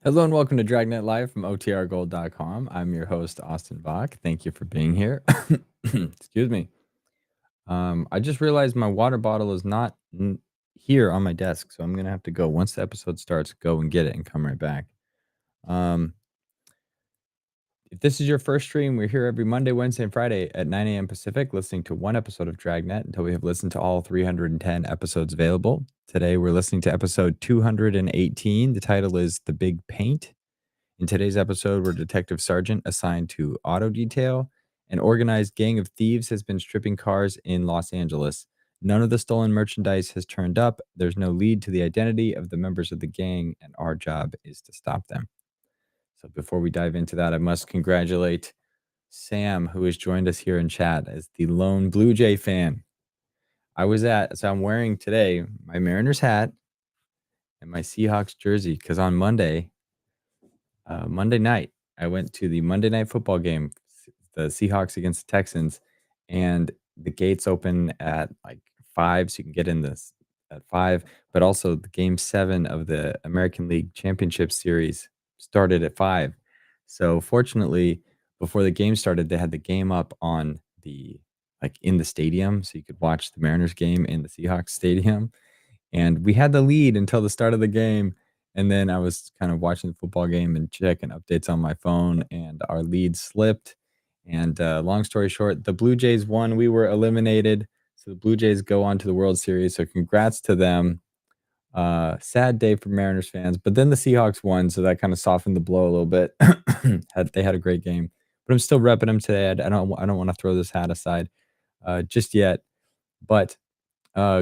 Hello and welcome to Dragnet Live from OTRGold.com. I'm your host, Austin Bach. Thank you for being here. Excuse me. I just realized my water bottle is not here on my desk, so I'm going to have to go. Once the episode starts, go and get it and come right back. Um, if this is your first stream, we're here every Monday, Wednesday, and Friday at 9 a.m. Pacific, listening to one episode of Dragnet until we have listened to all 310 episodes available. Today, we're listening to episode 218. The title is The Big Paint. In today's episode, we're Detective Sergeant assigned to auto detail. An organized gang of thieves has been stripping cars in Los Angeles. None of the stolen merchandise has turned up. There's no lead to the identity of the members of the gang, and our job is to stop them. So before we dive into that, I must congratulate Sam, who has joined us here in chat as the lone Blue Jay fan. I'm wearing today my Mariners hat and my Seahawks jersey because on Monday night, I went to the Monday Night Football game, the Seahawks against the Texans, and the gates open at like 5, so you can get in this at 5. But also, the Game 7 of the American League Championship Series started at 5. So fortunately, before the game started, they had the game up on in the stadium, so you could watch the Mariners game in the Seahawks stadium. And we had the lead until the start of the game. And then I was kind of watching the football game and checking updates on my phone, and our lead slipped. And long story short, the Blue Jays won. We were eliminated. So the Blue Jays go on to the World Series. So congrats to them. Sad day for Mariners fans. But then the Seahawks won, so that kind of softened the blow a little bit. They had a great game. But I'm still repping them today. I don't want to throw this hat aside just yet. But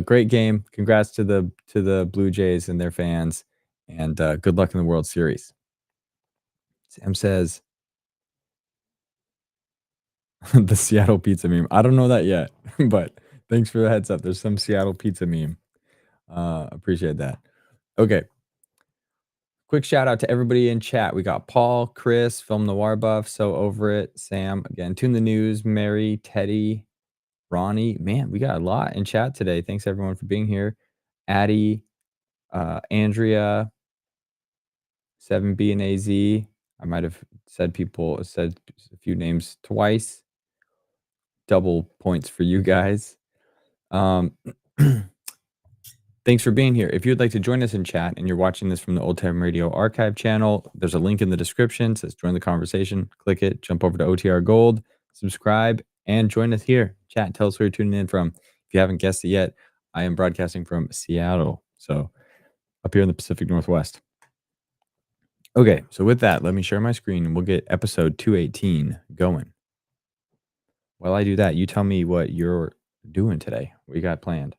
great game. Congrats to the Blue Jays and their fans, and good luck in the World Series. Sam says the Seattle pizza meme. I don't know that yet, but thanks for the heads up. There's some Seattle pizza meme. Appreciate that. Okay. Quick shout out to everybody in chat. We got Paul, Chris, Film Noir Buff, So Over It, Sam, again, Tune the News, Mary, Teddy, Ronnie. Man, we got a lot in chat today. Thanks everyone for being here. Addie, Andrea, 7B and AZ. I might have said a few names twice. Double points for you guys. Thanks for being here. If you'd like to join us in chat and you're watching this from the Old Time Radio archive channel, there's a link in the description. It says join the conversation. Click it, jump over to OTR Gold, subscribe, and join us here. Chat, tell us where you're tuning in from. If you haven't guessed it yet, I am broadcasting from Seattle. So up here in the Pacific Northwest. Okay, so with that, let me share my screen and we'll get episode 218 going. While I do that, you tell me what you're doing today. What you got planned?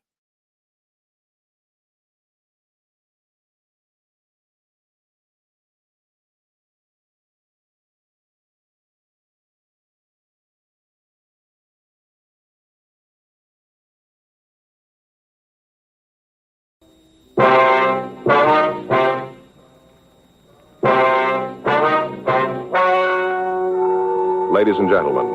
Ladies and gentlemen,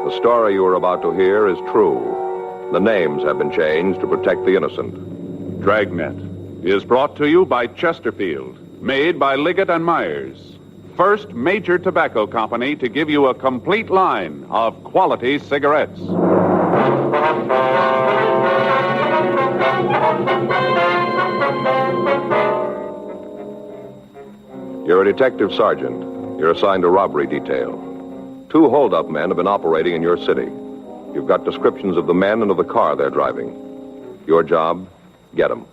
the story you are about to hear is true. The names have been changed to protect the innocent. Dragnet is brought to you by Chesterfield, made by Liggett and Myers. First major tobacco company to give you a complete line of quality cigarettes. You're a detective sergeant. You're assigned to robbery detail. 2 hold-up men have been operating in your city. You've got descriptions of the men and of the car they're driving. Your job, get them.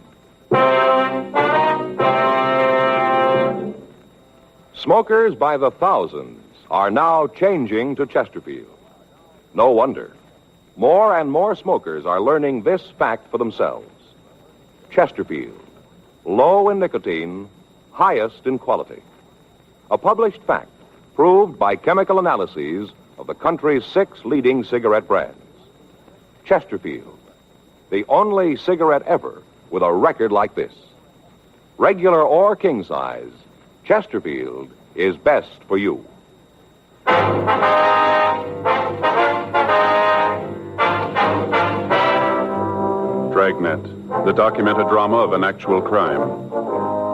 Smokers by the thousands are now changing to Chesterfield. No wonder. More and more smokers are learning this fact for themselves. Chesterfield, low in nicotine, highest in quality. A published fact, proved by chemical analyses of the country's 6 leading cigarette brands. Chesterfield, the only cigarette ever with a record like this. Regular or king size, Chesterfield is best for you. Dragnet, the documented drama of an actual crime.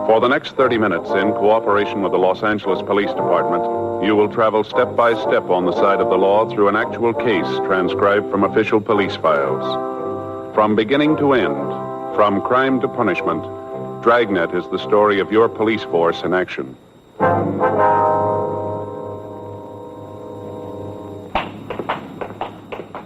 For the next 30 minutes, in cooperation with the Los Angeles Police Department, you will travel step by step on the side of the law through an actual case transcribed from official police files. From beginning to end, from crime to punishment, Dragnet is the story of your police force in action.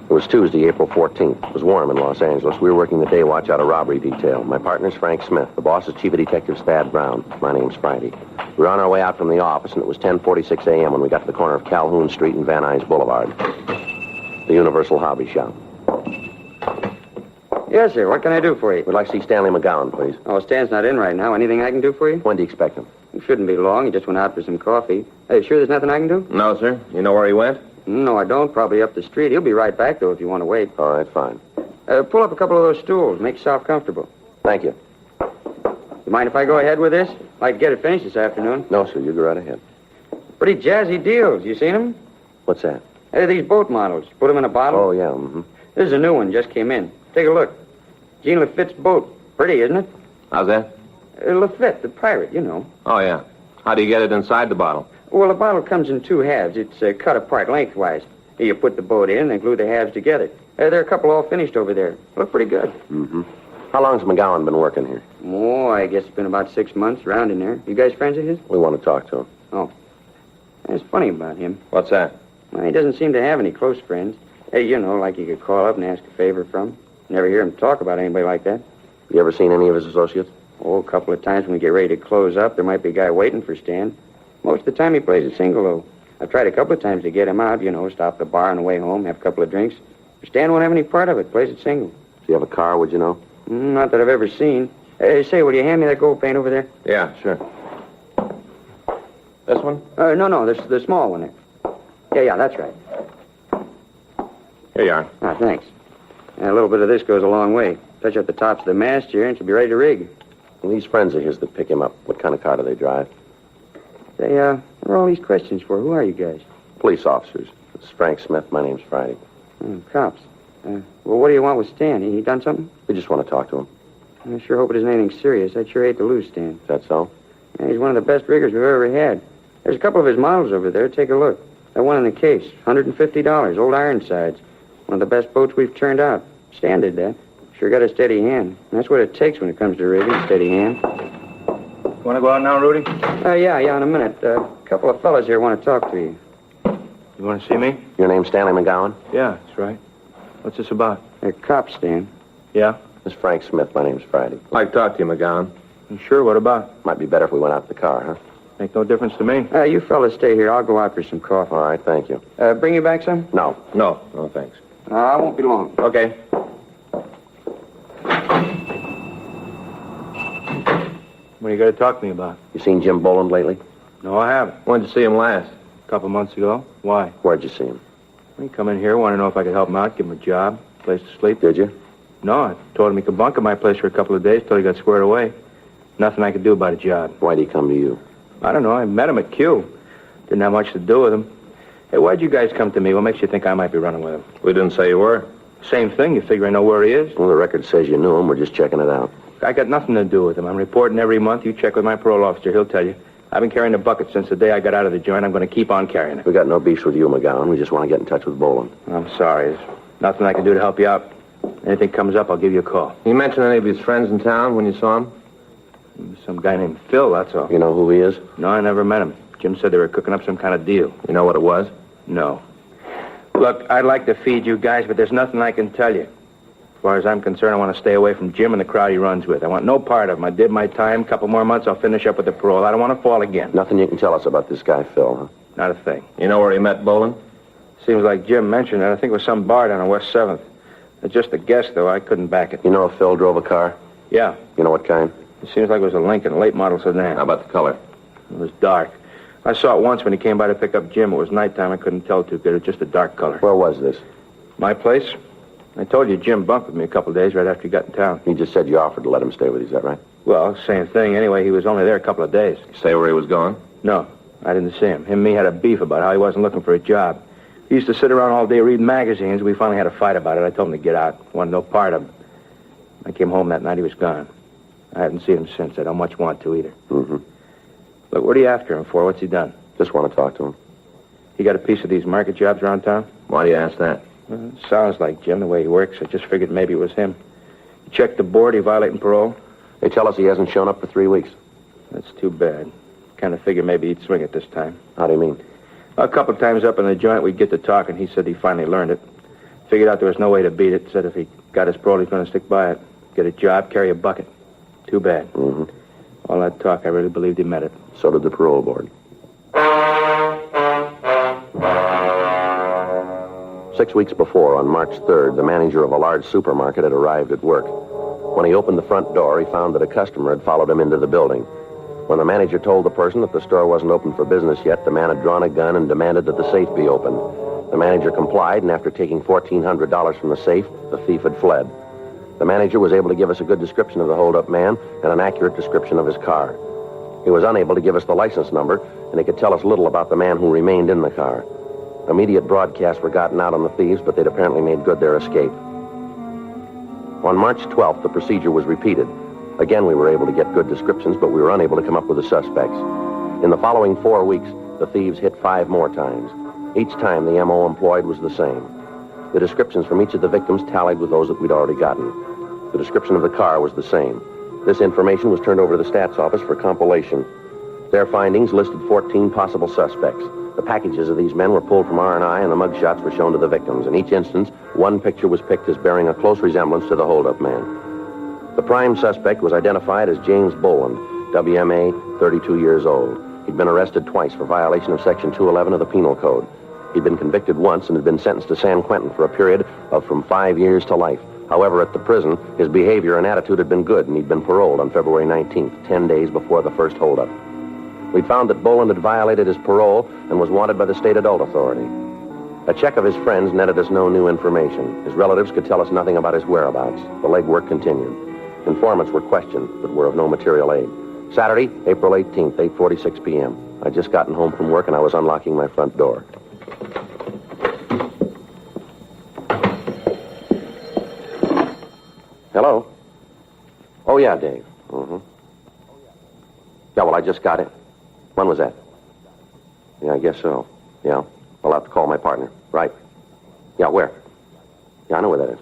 It was Tuesday, April 14th. It was warm in Los Angeles. We were working the day watch out of robbery detail. My partner's Frank Smith. The boss is Chief of Detectives Thad Brown. My name's Friday. We were on our way out from the office, and it was 10:46 a.m. when we got to the corner of Calhoun Street and Van Nuys Boulevard. The Universal Hobby Shop. Yes, sir. What can I do for you? We'd like to see Stanley McGowan, please. Oh, Stan's not in right now. Anything I can do for you? When do you expect him? It shouldn't be long. He just went out for some coffee. Hey, sure there's nothing I can do? No, sir. You know where he went? No, I don't. Probably up the street. He'll be right back, though, if you want to wait. All right, fine. Pull up a couple of those stools. Make yourself comfortable. Thank you. You mind if I go ahead with this? I'd like to get it finished this afternoon. No, sir. You go right ahead. Pretty jazzy deals. You seen them? What's that? Hey, these boat models. Put them in a bottle. Oh, yeah. Mm-hmm. This is a new one. Just came in. Take a look. Jean Lafitte's boat. Pretty, isn't it? How's that? Lafitte, the pirate, you know. Oh, yeah. How do you get it inside the bottle? Well, the bottle comes in two halves. It's cut apart lengthwise. Here, you put the boat in and glue the halves together. There are a couple all finished over there. Look pretty good. Mm-hmm. How long's McGowan been working here? Oh, I guess it's been about 6 months, around in there. You guys friends of his? We want to talk to him. Oh. That's funny about him. What's that? Well, he doesn't seem to have any close friends. Hey, you know, like you could call up and ask a favor from. Never hear him talk about anybody like that. You ever seen any of his associates? Oh, a couple of times when we get ready to close up, there might be a guy waiting for Stan. Most of the time he plays a single, though. I've tried a couple of times to get him out, you know, stop at the bar on the way home, have a couple of drinks. Stan won't have any part of it, plays it single. Does he have a car, would you know? Not that I've ever seen. Hey, say, will you hand me that gold paint over there? Yeah, sure. This one? No, the small one there. Yeah, that's right. Here you are. Ah, thanks. A little bit of this goes a long way. Touch up the tops of the mast here and she'll be ready to rig. And these friends of his that pick him up, what kind of car do they drive? Say, what are all these questions for? Who are you guys? Police officers. This is Frank Smith. My name's Friday. Cops. Well, what do you want with Stan? He done something? We just want to talk to him. I sure hope it isn't anything serious. I'd sure hate to lose Stan. Is that so? Yeah, he's one of the best riggers we've ever had. There's a couple of his models over there. Take a look. That one in the case, $150, old Ironsides. One of the best boats we've turned out. Stan did that. Sure got a steady hand. And that's what it takes when it comes to rigging, steady hand. Want to go out now, Rudy? Yeah, in a minute. A couple of fellas here want to talk to you. You want to see me? Your name's Stanley McGowan? Yeah, that's right. What's this about? They're cops, Stan. Yeah? This is Frank Smith. My name's Friday. I'd like to talk to you, McGowan. You sure? What about? Might be better if we went out to the car, huh? Make no difference to me. You fellas stay here. I'll go out for some coffee. All right, thank you. Bring you back some? No. No, thanks. I won't be long. Okay. What are you going to talk to me about? You seen Jim Boland lately? No, I haven't. When did you see him last? A couple months ago. Why? Where'd you see him? He come in here, want to know if I could help him out, give him a job, place to sleep. Did you? No, I told him he could bunk at my place for a couple of days till he got squared away. Nothing I could do about a job. Why'd he come to you? I don't know. I met him at Q. Didn't have much to do with him. Hey, why'd you guys come to me? What makes you think I might be running with him? We didn't say you were. Same thing. You figure I know where he is? Well, the record says you knew him. We're just checking it out. I got nothing to do with him. I'm reporting every month. You check with my parole officer. He'll tell you. I've been carrying a bucket since the day I got out of the joint. I'm going to keep on carrying it. We got no beef with you, McGowan. We just want to get in touch with Boland. I'm sorry. There's nothing I can do to help you out. Anything comes up, I'll give you a call. You mention any of his friends in town when you saw him? Some guy named Phil, that's all. You know who he is? No, I never met him. Jim said they were cooking up some kind of deal. You know what it was? No. Look, I'd like to feed you guys, but there's nothing I can tell you. As far as I'm concerned, I want to stay away from Jim and the crowd he runs with. I want no part of him. I did my time. Couple more months, I'll finish up with the parole. I don't want to fall again. Nothing you can tell us about this guy, Phil, huh? Not a thing. You know where he met Boland? Seems like Jim mentioned it. I think it was some bar down on West 7th. It's just a guess, though. I couldn't back it. You know if Phil drove a car? Yeah. You know what kind? It seems like it was a Lincoln, late model sedan. How about the color? It was dark. I saw it once when he came by to pick up Jim. It was nighttime. I couldn't tell too good. It was just a dark color. Where was this? My place? I told you Jim bunked with me a couple of days right after he got in town. He just said you offered to let him stay with you, is that right? Well, same thing. Anyway, he was only there a couple of days. Say where he was going? No, I didn't see him. Him and me had a beef about how he wasn't looking for a job. He used to sit around all day reading magazines. We finally had a fight about it. I told him to get out. Wanted no part of him. I came home that night. He was gone. I haven't seen him since. I don't much want to either. Mm-hmm. Look, what are you after him for? What's he done? Just want to talk to him. He got a piece of these market jobs around town? Why do you ask that? Well, sounds like Jim, the way he works. I just figured maybe it was him. You checked the board, he violating parole? They tell us he hasn't shown up for 3 weeks. That's too bad. Kind of figured maybe he'd swing it this time. How do you mean? A couple times up in the joint, we'd get to talking. He said he finally learned it. Figured out there was no way to beat it. Said if he got his parole, he's going to stick by it. Get a job, carry a bucket. Too bad. Mm-hmm. All that talk, I really believed he meant it. So did the parole board. 6 weeks before, on March 3rd, the manager of a large supermarket had arrived at work. When he opened the front door, he found that a customer had followed him into the building. When the manager told the person that the store wasn't open for business yet, the man had drawn a gun and demanded that the safe be opened. The manager complied, and after taking $1,400 from the safe, the thief had fled. The manager was able to give us a good description of the hold-up man and an accurate description of his car. He was unable to give us the license number, and he could tell us little about the man who remained in the car. Immediate broadcasts were gotten out on the thieves, but they'd apparently made good their escape. On March 12th, the procedure was repeated. Again, we were able to get good descriptions, but we were unable to come up with the suspects. In the following 4 weeks, the thieves hit 5 more times. Each time, the M.O. employed was the same. The descriptions from each of the victims tallied with those that we'd already gotten. The description of the car was the same. This information was turned over to the stats office for compilation. Their findings listed 14 possible suspects. The packages of these men were pulled from R&I, and the mugshots were shown to the victims. In each instance, one picture was picked as bearing a close resemblance to the hold-up man. The prime suspect was identified as James Boland, WMA, 32 years old. He'd been arrested twice for violation of Section 211 of the Penal Code. He'd been convicted once and had been sentenced to San Quentin for a period of from 5 years to life. However, at the prison, his behavior and attitude had been good, and he'd been paroled on February 19th, 10 days before the first holdup. We'd found that Boland had violated his parole and was wanted by the state adult authority. A check of his friends netted us no new information. His relatives could tell us nothing about his whereabouts. The legwork continued. Informants were questioned, but were of no material aid. Saturday, April 18th, 8:46 p.m. I'd just gotten home from work, and I was unlocking my front door. Hello? Oh, yeah, Dave. Mm-hmm. Yeah, well, I just got it. When was that? Yeah, I guess so. Yeah. I'll have to call my partner. Right. Yeah, where? Yeah, I know where that is.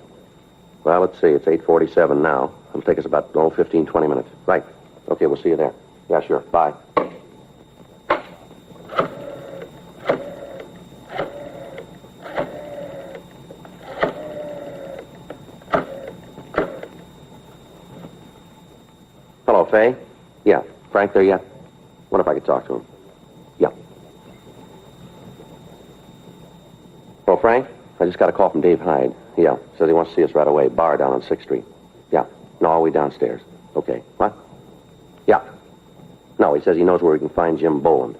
Well, let's see. It's 8:47 now. It'll take us about, 15, 20 minutes. Right. Okay, we'll see you there. Yeah, sure. Bye. Hello, Fay? Yeah. Frank there yet? What if I could talk to him? Yeah. Well, Frank, I just got a call from Dave Hyde. Yeah. Says he wants to see us right away. Bar down on 6th Street. Yeah. No, all the way downstairs. Okay. What? Yeah. No, he says he knows where we can find Jim Boland.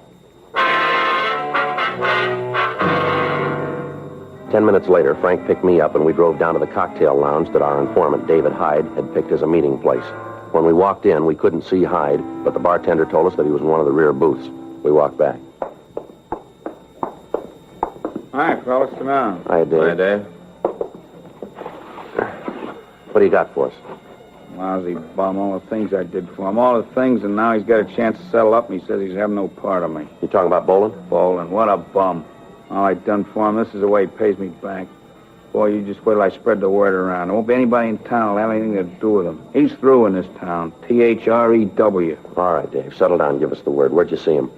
10 minutes later, Frank picked me up, and we drove down to the cocktail lounge that our informant, David Hyde, had picked as a meeting place. When we walked in, we couldn't see Hyde, but the bartender told us that he was in one of the rear booths. We walked back. Hi, fellas, come on. Hi, Dave. Hi, Dave. What do you got for us? Lousy bum, all the things I did for him. All the things, and now he's got a chance to settle up, and he says he's having no part of me. You talking about Boland? Boland, what a bum. All I done for him, this is the way he pays me back. Boy, you just wait till I spread the word around. There won't be anybody in town who'll have anything to do with him. He's through in this town. T-H-R-E-W. All right, Dave. Settle down. Give us the word. Where'd you see him?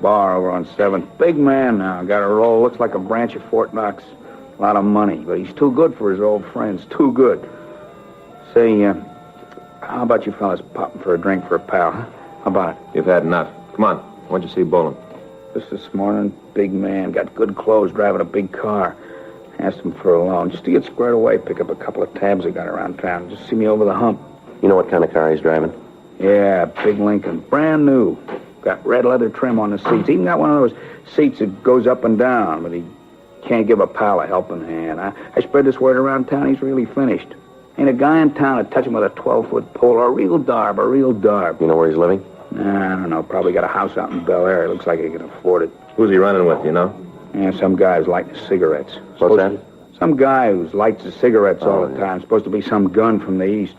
Bar over on 7th. Big man now. Got a roll. Looks like a branch of Fort Knox. A lot of money, but he's too good for his old friends. Too good. Say, how about you fellas popping for a drink for a pal, huh? How about it? You've had enough. Come on. When'd you see Boland? Just this morning, big man, got good clothes, driving a big car. Asked him for a loan, just to get squared away, pick up a couple of tabs I got around town. Just see me over the hump. You know what kind of car he's driving? Yeah, big Lincoln, brand new. Got red leather trim on the seats. Even got one of those seats that goes up and down, but he can't give a pal a helping hand. I spread this word around town, he's really finished. Ain't a guy in town that touch him with a 12-foot pole. A real darb, a real darb. You know where he's living? Nah, I don't know. Probably got a house out in Bel Air. Looks like he can afford it. Who's he running with, you know? Yeah, some guy who's lighting cigarettes. What's that? Some guy who lights his cigarettes all the yeah. time. Supposed to be some gun from the East.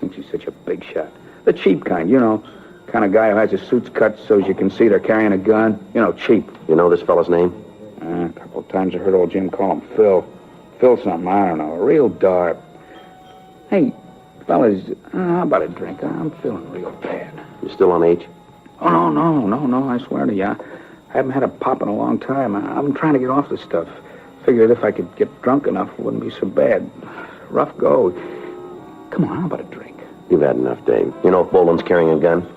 Thinks he's such a big shot. The cheap kind, you know. Kind of guy who has his suits cut so as you can see they're carrying a gun. You know, cheap. You know this fella's name? A couple of times I heard old Jim call him Phil. Phil something, I don't know. A real darb. Hey, fellas, how about a drink? I'm feeling real bad. You still on H? Oh, no, I swear to you. I haven't had a pop in a long time. I'm trying to get off this stuff. Figured if I could get drunk enough, it wouldn't be so bad. Rough go. Come on, how about a drink? You've had enough, Dave. You know if Boland's carrying a gun?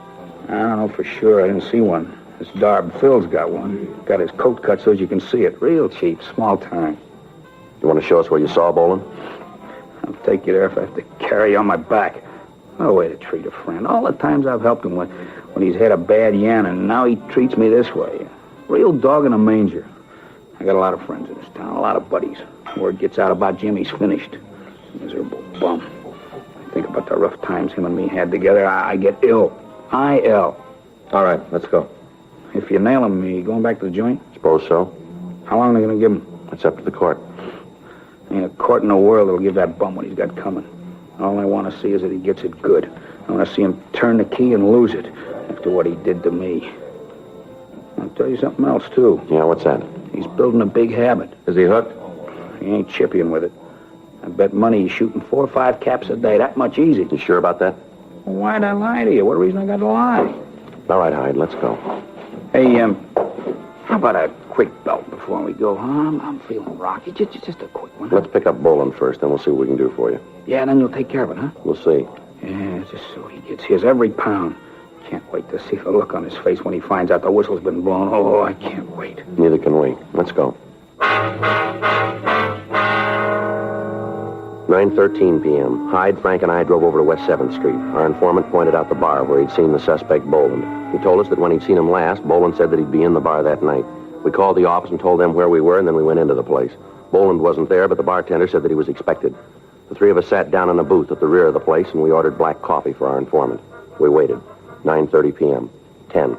I don't know for sure. I didn't see one. This darb Phil's got one. Got his coat cut so as you can see it. Real cheap, small time. You want to show us where you saw Boland? I'll take you there if I have to carry you on my back. What a way to treat a friend. All the times I've helped him when he's had a bad yan, and now he treats me this way. Real dog in a manger. I got a lot of friends in this town, a lot of buddies. Word gets out about Jim, he's finished. Miserable bum. I think about the rough times him and me had together. I get ill. I-L. All right, let's go. If you nail him, you going back to the joint? Suppose so. How long are they going to give him? It's up to the court. Ain't a court in the world that'll give that bum what he's got coming. All I want to see is that he gets it good. I want to see him turn the key and lose it after what he did to me. I'll tell you something else, too. Yeah, what's that? He's building a big habit. Is he hooked? He ain't chipping with it. I bet money he's shooting 4 or 5 caps a day. That much easy. You sure about that? Well, why'd I lie to you? What reason I got to lie? All right, Hyde, let's go. Hey, how about a quick belt before we go, huh? I'm feeling rocky. Just a quick one. Huh? Let's pick up Boland first, then we'll see what we can do for you. Yeah, then you'll take care of it, huh? We'll see. Yeah, just so he gets his every pound. Can't wait to see the look on his face when he finds out the whistle's been blown. Oh, I can't wait. Neither can we. Let's go. 9:13 p.m. Hyde, Frank, and I drove over to West 7th Street. Our informant pointed out the bar where he'd seen the suspect, Boland. He told us that when he'd seen him last, Boland said that he'd be in the bar that night. We called the office and told them where we were, and then we went into the place. Boland wasn't there, but the bartender said that he was expected. The three of us sat down in a booth at the rear of the place, and we ordered black coffee for our informant. We waited. 9:30 p.m. 10.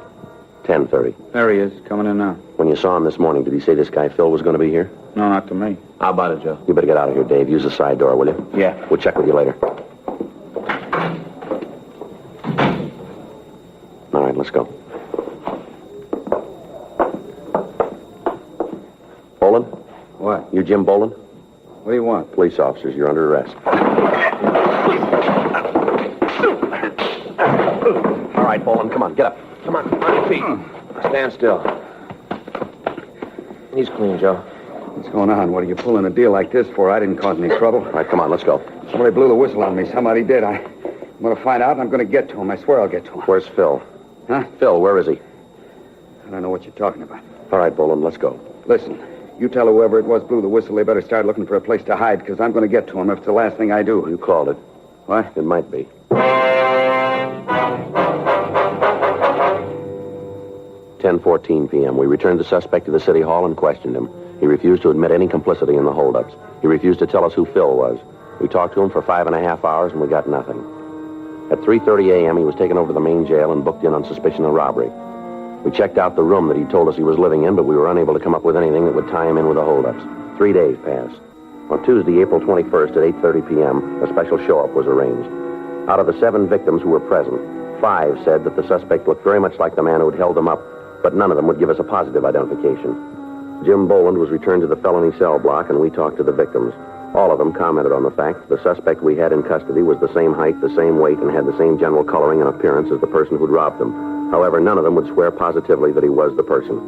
10:30. There he is, coming in now. When you saw him this morning, did he say this guy Phil was going to be here? No, not to me. How about it, Joe? You better get out of here, Dave. Use the side door, will you? Yeah. We'll check with you later. All right, let's go. Boland? What? You Jim Boland? What do you want? Police officers, you're under arrest. All right, Boland, come on, get up. Come on your feet. Stand still. He's clean, Joe. What's going on? What are you pulling a deal like this for? I didn't cause any trouble. All right, come on, let's go. Somebody blew the whistle on me. Somebody did. I'm going to find out, and I'm going to get to him. I swear I'll get to him. Where's Phil? Huh? Phil, where is he? I don't know what you're talking about. All right, Boland, let's go. Listen, you tell whoever it was blew the whistle, they better start looking for a place to hide, because I'm going to get to him if it's the last thing I do. You called it. What? It might be. 10:14 p.m. We returned the suspect to the city hall and questioned him. He refused to admit any complicity in the holdups. He refused to tell us who Phil was. We talked to him for 5.5 hours, and we got nothing. At 3:30 a.m., he was taken over to the main jail and booked in on suspicion of robbery. We checked out the room that he told us he was living in, but we were unable to come up with anything that would tie him in with the holdups. 3 days passed. On Tuesday, April 21st at 8:30 p.m., a special show-up was arranged. Out of the 7 victims who were present, 5 said that the suspect looked very much like the man who had held them up, but none of them would give us a positive identification. Jim Boland was returned to the felony cell block, and we talked to the victims. All of them commented on the fact that the suspect we had in custody was the same height, the same weight, and had the same general coloring and appearance as the person who'd robbed them. However, none of them would swear positively that he was the person.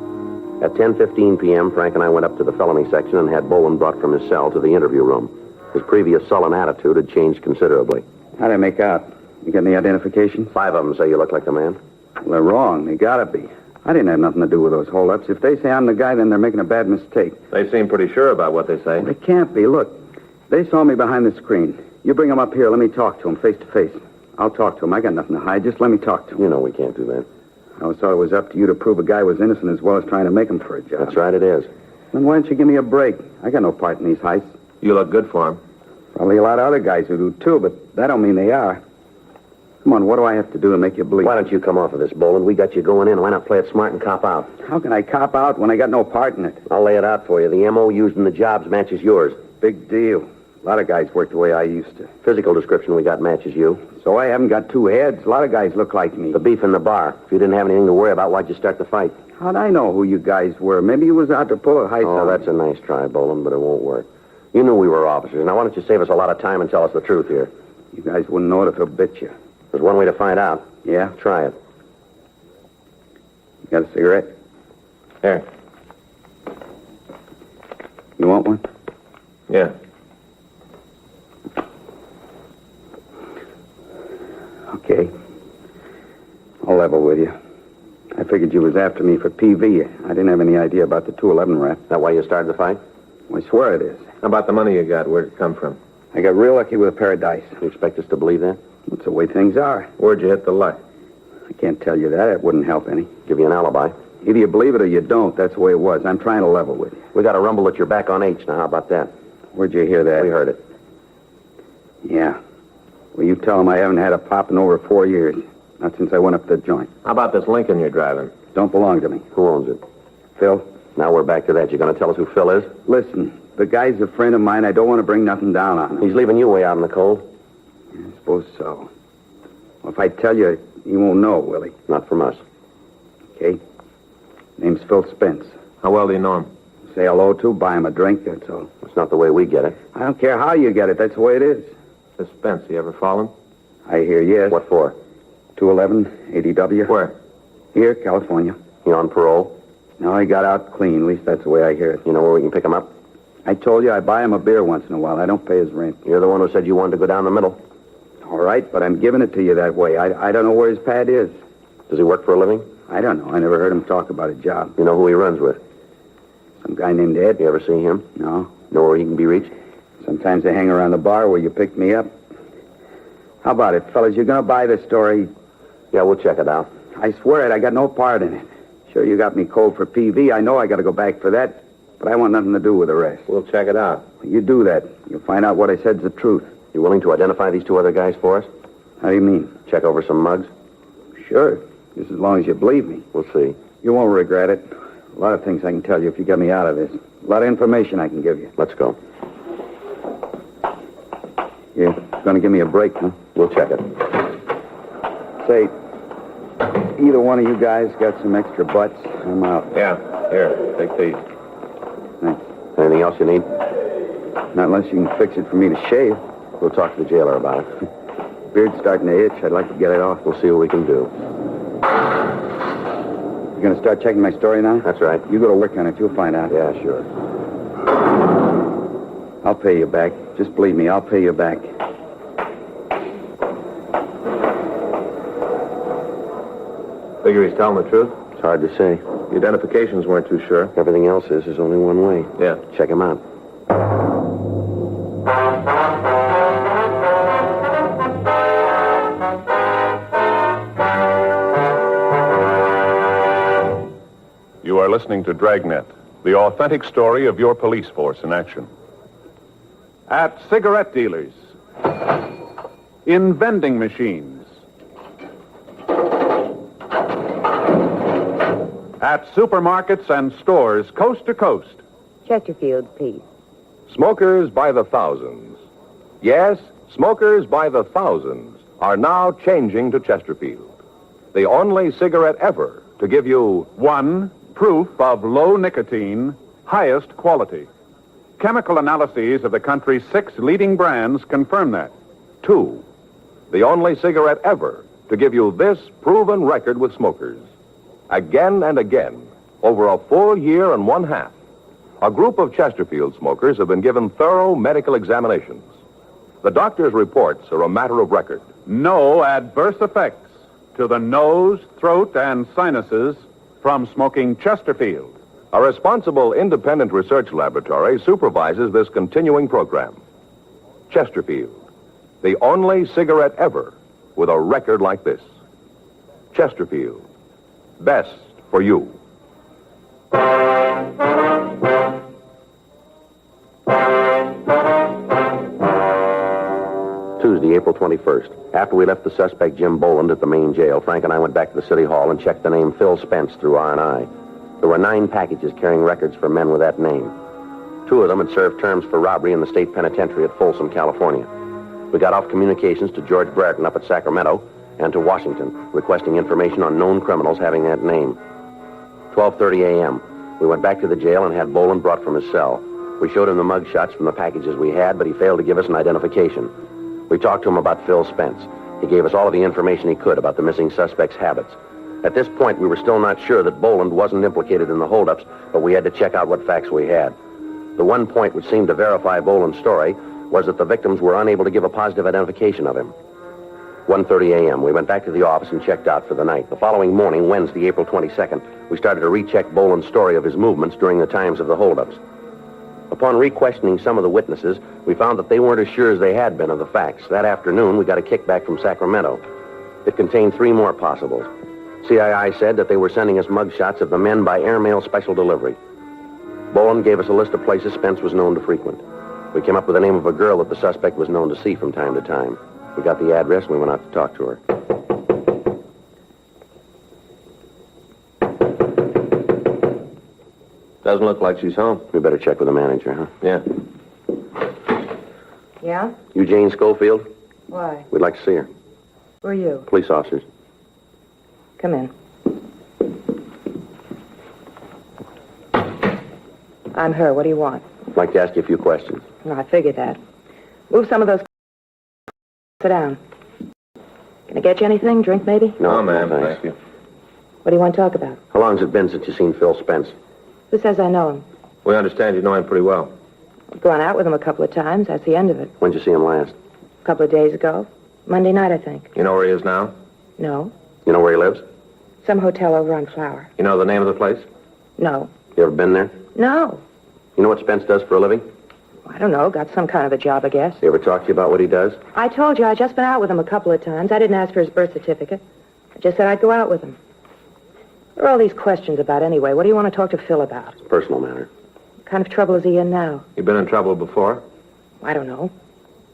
At 10:15 p.m., Frank and I went up to the felony section and had Boland brought from his cell to the interview room. His previous sullen attitude had changed considerably. How'd I make out? You get any identification? 5 of them say you look like the man. Well, they're wrong. They gotta be. I didn't have nothing to do with those holdups. If they say I'm the guy, then they're making a bad mistake. They seem pretty sure about what they say. They can't be. Look, they saw me behind the screen. You bring them up here. Let me talk to them face to face. I'll talk to them. I got nothing to hide. Just let me talk to them. You know we can't do that. I always thought it was up to you to prove a guy was innocent as well as trying to make him for a job. That's right, it is. Then why don't you give me a break? I got no part in these heists. You look good for him. Probably a lot of other guys who do, too, but that don't mean they are. Come on, what do I have to do to make you believe? Why don't you come off of this, Boland? We got you going in. Why not play it smart and cop out? How can I cop out when I got no part in it? I'll lay it out for you. The M.O. used in the jobs matches yours. Big deal. A lot of guys work the way I used to. Physical description we got matches you. So I haven't got two heads. A lot of guys look like me. The beef in the bar. If you didn't have anything to worry about, why'd you start the fight? How'd I know who you guys were? Maybe you was out to pull a heist Oh, on that's me. a nice try, Boland, but it won't work. You knew we were officers. Now, why don't you save us a lot of time and tell us the truth here? You guys wouldn't know it if it bit you. There's one way to find out. Yeah? Try it. You got a cigarette? Here. You want one? Yeah. Okay. I'll level with you. I figured you was after me for PV. I didn't have any idea about the 211 rap. That why you started the fight? I swear it is. How about the money you got? Where'd it come from? I got real lucky with a pair of dice. You expect us to believe that? That's the way things are. Where'd you hit the light? I can't tell you that. It wouldn't help any. Give you an alibi. Either you believe it or you don't. That's the way it was. I'm trying to level with you. We got a rumble that you're back on H. Now, how about that? Where'd you hear that? We heard it. Yeah. Well, you tell them I haven't had a pop in over 4 years. Not since I went up the joint. How about this Lincoln you're driving? Don't belong to me. Who owns it? Phil? Now we're back to that. You going to tell us who Phil is? Listen, the guy's a friend of mine. I don't want to bring nothing down on him. He's leaving you way out in the cold. I suppose so. Well, if I tell you, he won't know, will he? Not from us. Okay? Name's Phil Spence. How well do you know him? Say hello to, buy him a drink, that's all. That's not the way we get it. I don't care how you get it. That's the way it is. This Spence, you ever fallen? I hear yes. What for? 211, ADW. Where? Here, California. He on parole? No, he got out clean. At least that's the way I hear it. You know where we can pick him up? I told you I buy him a beer once in a while. I don't pay his rent. You're the one who said you wanted to go down the middle. All right, but I'm giving it to you that way. I don't know where his pad is. Does he work for a living? I don't know. I never heard him talk about a job. You know who he runs with? Some guy named Ed. You ever see him? No. Know where he can be reached? Sometimes they hang around the bar where you picked me up. How about it, fellas? You're going to buy this story? Yeah, we'll check it out. I swear it. I got no part in it. Sure, you got me cold for PV. I know I got to go back for that, but I want nothing to do with the rest. We'll check it out. You do that. You'll find out what I said's the truth. You willing to identify these two other guys for us? How do you mean? Check over some mugs? Sure. Just as long as you believe me. We'll see. You won't regret it. A lot of things I can tell you if you get me out of this. A lot of information I can give you. Let's go. You're going to give me a break, huh? We'll check it. Say, either one of you guys got some extra butts? I'm out. Yeah. Here, take these. Thanks. Anything else you need? Not unless you can fix it for me to shave. We'll talk to the jailer about it. Beard's starting to itch. I'd like to get it off. We'll see what we can do. You going to start checking my story now? That's right. You go to work on it. You'll find out. Yeah, sure. I'll pay you back. Just believe me, I'll pay you back. Figure he's telling the truth? It's hard to say. The identifications weren't too sure. Everything else is. There's only one way. Yeah. Check him out. You are listening to Dragnet, the authentic story of your police force in action. At cigarette dealers, in vending machines, at supermarkets and stores coast to coast. Chesterfield, please. Smokers by the thousands. Yes, smokers by the thousands are now changing to Chesterfield. The only cigarette ever to give you One, proof of low nicotine, highest quality. Chemical analyses of the country's 6 leading brands confirm that. 2, the only cigarette ever to give you this proven record with smokers. Again and again, over a full year and one half, a group of Chesterfield smokers have been given thorough medical examinations. The doctor's reports are a matter of record. No adverse effects to the nose, throat, and sinuses from smoking Chesterfield. A responsible independent research laboratory supervises this continuing program. Chesterfield, the only cigarette ever with a record like this. Chesterfield, best for you. Tuesday, April 21st. After we left the suspect, Jim Boland, at the main jail, Frank and I went back to the city hall and checked the name Phil Spence through R&I. There were 9 packages carrying records for men with that name. Two of them had served terms for robbery in the state penitentiary at Folsom, California. We got off communications to George Brereton up at Sacramento and to Washington, requesting information on known criminals having that name. 12:30 a.m. We went back to the jail and had Boland brought from his cell. We showed him the mug shots from the packages we had, but he failed to give us an identification. We talked to him about Phil Spence. He gave us all of the information he could about the missing suspect's habits. At this point, we were still not sure that Boland wasn't implicated in the holdups, but we had to check out what facts we had. The one point which seemed to verify Boland's story was that the victims were unable to give a positive identification of him. 1:30 a.m. We went back to the office and checked out for the night. The following morning, Wednesday, April 22nd, we started to recheck Boland's story of his movements during the times of the holdups. Upon re-questioning some of the witnesses, we found that they weren't as sure as they had been of the facts. That afternoon, we got a kickback from Sacramento. It contained 3 more possibles. CII said that they were sending us mugshots of the men by airmail special delivery. Boland gave us a list of places Spence was known to frequent. We came up with the name of a girl that the suspect was known to see from time to time. We got the address and we went out to talk to her. Doesn't look like she's home. We better check with the manager, huh? Yeah. Yeah? You Jane Schofield? Why? We'd like to see her. Who are you? Police officers. Come in. I'm her. What do you want? I'd like to ask you a few questions. No, I figured that. Move some of those... Sit down. Can I get you anything? Drink, maybe? No, ma'am. thanks. Thank you. What do you want to talk about? How long has it been since you've seen Phil Spence? Who says I know him? We understand you know him pretty well. I've gone out with him a couple of times. That's the end of it. When'd you see him last? A couple of days ago. Monday night, I think. You know where he is now? No. You know where he lives? Some hotel over on Flower. You know the name of the place? No. You ever been there? No. You know what Spence does for a living? I don't know. Got some kind of a job, I guess. He ever talk to you about what he does? I told you I just been out with him a couple of times. I didn't ask for his birth certificate. I just said I'd go out with him. What are all these questions about anyway? What do you want to talk to Phil about? It's a personal matter. What kind of trouble is he in now? You been in trouble before? I don't know.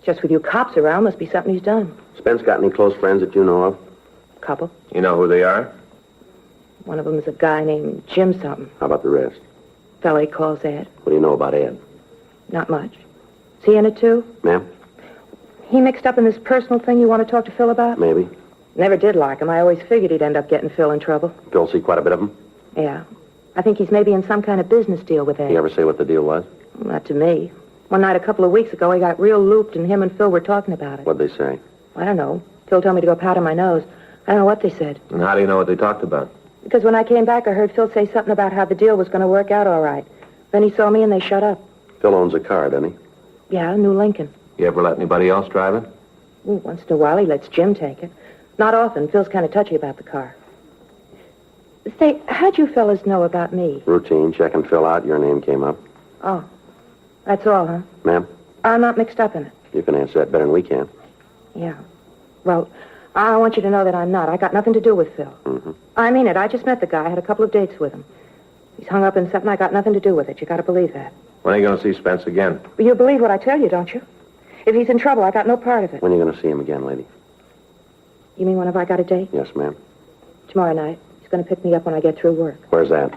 Just with you cops around, must be something he's done. Spence got any close friends that you know of? Couple. You know who they are? One of them is a guy named Jim something. How about the rest? Fellow he calls Ed. What do you know about Ed? Not much. Is he in it too? Ma'am? He mixed up in this personal thing you want to talk to Phil about? Maybe. Never did like him. I always figured he'd end up getting Phil in trouble. Phil see quite a bit of him? Yeah. I think he's maybe in some kind of business deal with Ed. He ever say what the deal was? Not to me. One night a couple of weeks ago, he got real looped, and him and Phil were talking about it. What'd they say? I don't know. Phil told me to go powder my nose. I don't know what they said. And how do you know what they talked about? Because when I came back, I heard Phil say something about how the deal was going to work out all right. Then he saw me, and they shut up. Phil owns a car, doesn't he? Yeah, a new Lincoln. You ever let anybody else drive it? Ooh, once in a while, he lets Jim take it. Not often. Phil's kind of touchy about the car. Say, how'd you fellas know about me? Routine. Check and fill out. Your name came up. Oh, that's all, huh? Ma'am? I'm not mixed up in it. You can answer that better than we can. Yeah. Well, I want you to know that I'm not. I got nothing to do with Phil. Mm-hmm. I mean it. I just met the guy. I had a couple of dates with him. He's hung up in something. I got nothing to do with it. You got to believe that. When are you going to see Spence again? But you believe what I tell you, don't you? If he's in trouble, I got no part of it. When are you going to see him again, lady? You mean when have I got a date? Yes, ma'am. Tomorrow night. He's going to pick me up when I get through work. Where's that?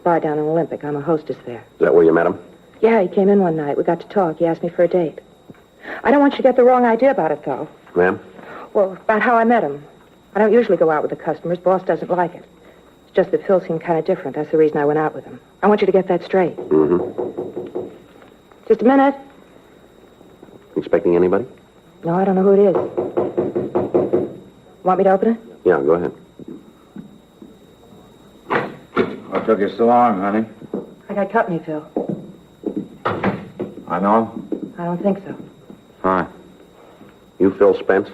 Bar down in Olympic. I'm a hostess there. Is that where you met him? Yeah, he came in one night. We got to talk. He asked me for a date. I don't want you to get the wrong idea about it, though. Ma'am? Well, about how I met him. I don't usually go out with the customers. Boss doesn't like it. It's just that Phil seemed kind of different. That's the reason I went out with him. I want you to get that straight. Mm-hmm. Just a minute. Expecting anybody? No, I don't know who it is. Want me to open it? Yeah, go ahead. What took you so long, honey? I got company, Phil. I know him? I don't think so. Fine. You Phil Spence?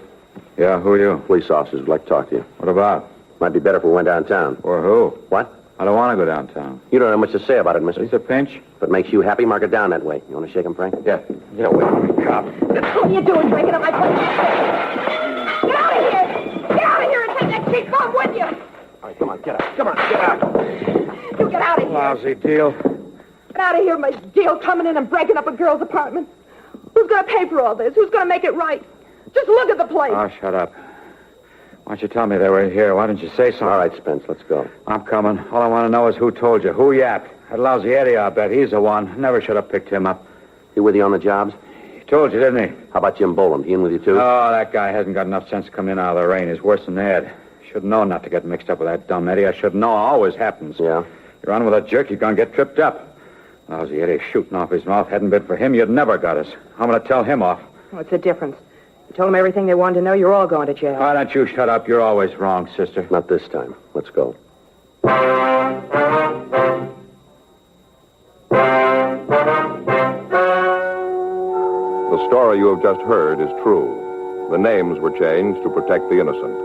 Yeah, who are you? Police officers would like to talk to you. What about? Might be better if we went downtown. Or who? What? I don't want to go downtown. You don't have much to say about it, mister. It's a pinch? If it makes you happy, mark it down that way. You want to shake him, Frank? Yeah. Get away from me, cop. What are you doing drinking at my place? Get out of here! Get out of here and take that cheap bum with you! All right, come on, get out. Come on, get out. You get out of here! Lousy deal. Get out of here, my deal coming in and breaking up a girl's apartment. Who's going to pay for all this? Who's going to make it right? Just look at the place. Oh, shut up. Why don't you tell me they were here? Why didn't you say something? All right, Spence, let's go. I'm coming. All I want to know is who told you. Who yapped? That lousy Eddie, I bet he's the one. Never should have picked him up. He with you on the jobs? He told you, didn't he? How about Jim Boland? He in with you, too? Oh, that guy hasn't got enough sense to come in out of the rain. He's worse than Ed. Should have known not to get mixed up with that dumb Eddie. I should know. Always happens. Yeah? You're on with a jerk, you're going to get tripped up. Lousy Eddie shooting off his mouth. Hadn't been for him, you'd never got us. I'm going to tell him off. What's the difference? You told them everything they wanted to know. You're all going to jail. Why don't you shut up? You're always wrong, sister. Not this time. Let's go. The story you have just heard is true. The names were changed to protect the innocent.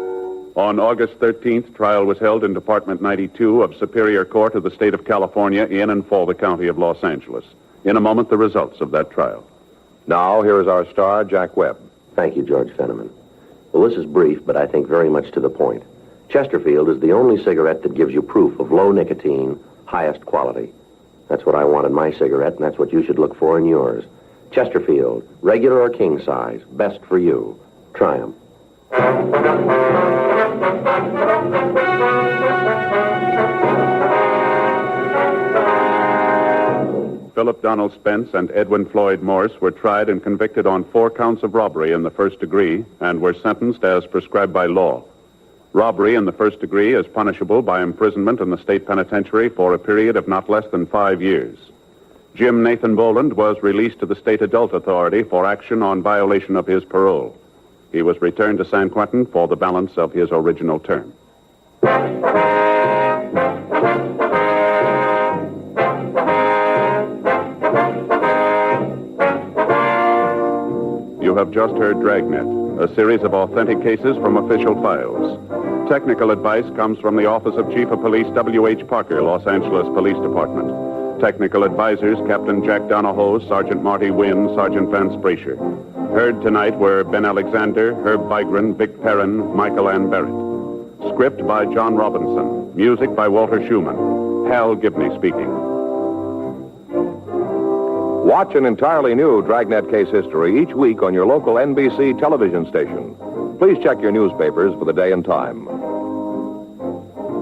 On August 13th, trial was held in Department 92 of Superior Court of the State of California in and for the County of Los Angeles. In a moment, the results of that trial. Now, here is our star, Jack Webb. Thank you, George Fenneman. Well, this is brief, but I think very much to the point. Chesterfield is the only cigarette that gives you proof of low nicotine, highest quality. That's what I want in my cigarette, and that's what you should look for in yours. Chesterfield, regular or king size, best for you. Try 'em. Philip Donald Spence and Edwin Floyd Morse were tried and convicted on 4 counts of robbery in the first degree and were sentenced as prescribed by law. Robbery in the first degree is punishable by imprisonment in the state penitentiary for a period of not less than 5 years. Jim Nathan Boland was released to the State Adult Authority for action on violation of his parole. He was returned to San Quentin for the balance of his original term. You have just heard Dragnet, a series of authentic cases from official files. Technical advice comes from the Office of Chief of Police W.H. Parker, Los Angeles Police Department. Technical advisors, Captain Jack Donahoe, Sergeant Marty Wynn, Sergeant Vance Brasher. Heard tonight were Ben Alexander, Herb Vigran, Vic Perrin, Michael Ann Barrett. Script by John Robinson. Music by Walter Schumann. Hal Gibney speaking. Watch an entirely new Dragnet case history each week on your local NBC television station. Please check your newspapers for the day and time.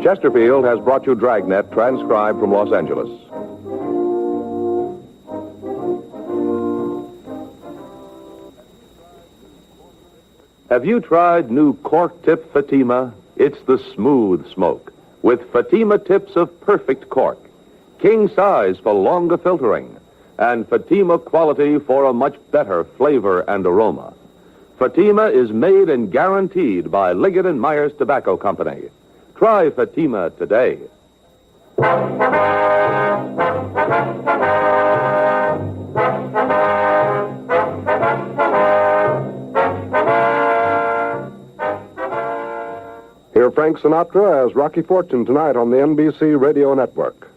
Chesterfield has brought you Dragnet, transcribed from Los Angeles. Have you tried new cork tip Fatima? It's the smooth smoke with Fatima tips of perfect cork, king size for longer filtering, and Fatima quality for a much better flavor and aroma. Fatima is made and guaranteed by Liggett & Myers Tobacco Company. Try Fatima today. Hear Frank Sinatra as Rocky Fortune tonight on the NBC Radio Network.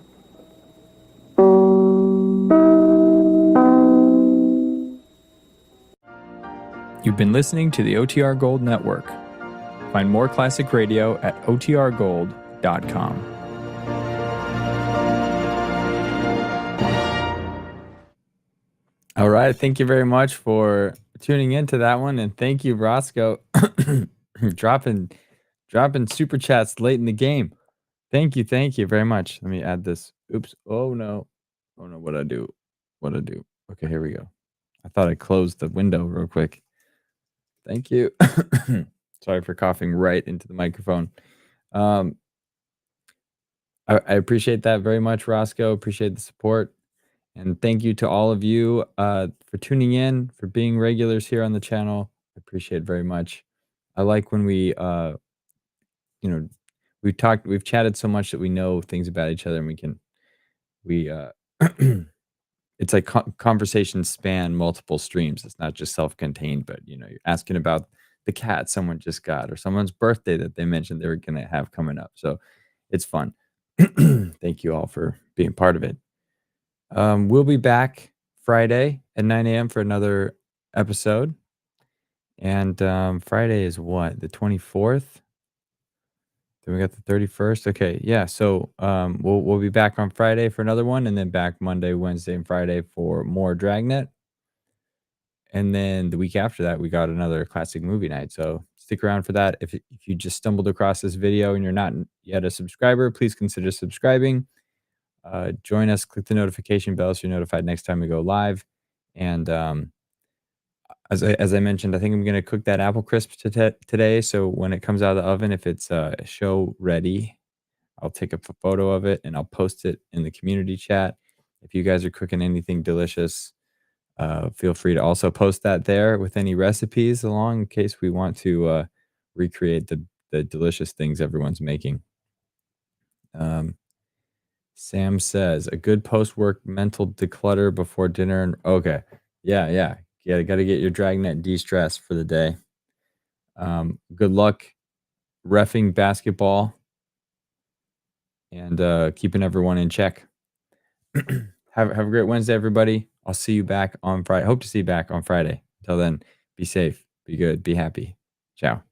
You've been listening to the OTR Gold Network. Find more classic radio at otrgold.com. All right. Thank you very much for tuning into that one. And thank you, Roscoe, dropping super chats late in the game. Thank you very much. Let me add this. Oops. Oh no. What'd I do? Okay, here we go. I thought I closed the window real quick. Thank you. Sorry for coughing right into the microphone. I appreciate that very much, Roscoe. Appreciate the support. And thank you to all of you for tuning in, for being regulars here on the channel. I appreciate it very much. I like when we've chatted so much that we know things about each other, and it's like conversations span multiple streams. It's not just self-contained, but you're asking about the cat someone just got or someone's birthday that they mentioned they were going to have coming up. So it's fun. Thank you all for being part of it. We'll be back Friday at 9 a.m. for another episode. And Friday is what? The 24th? Then we got the 31st. Okay, yeah. So we'll be back on Friday for another one, and then back Monday, Wednesday, and Friday for more Dragnet. And then the week after that, we got another classic movie night. So stick around for that. If you just stumbled across this video and you're not yet a subscriber, please consider subscribing. Join us. Click the notification bell so you're notified next time we go live. And as I mentioned, I think I'm going to cook that apple crisp today. So when it comes out of the oven, if it's show ready, I'll take a photo of it and I'll post it in the community chat. If you guys are cooking anything delicious, feel free to also post that there with any recipes along in case we want to recreate the delicious things everyone's making. Sam says a good post-work mental declutter before dinner. And okay, yeah. Got to get your Dragnet de-stress for the day. Good luck reffing basketball and keeping everyone in check. Have a great Wednesday, everybody. I'll see you back on Friday. Hope to see you back on Friday. Until then, be safe, be good, be happy. Ciao.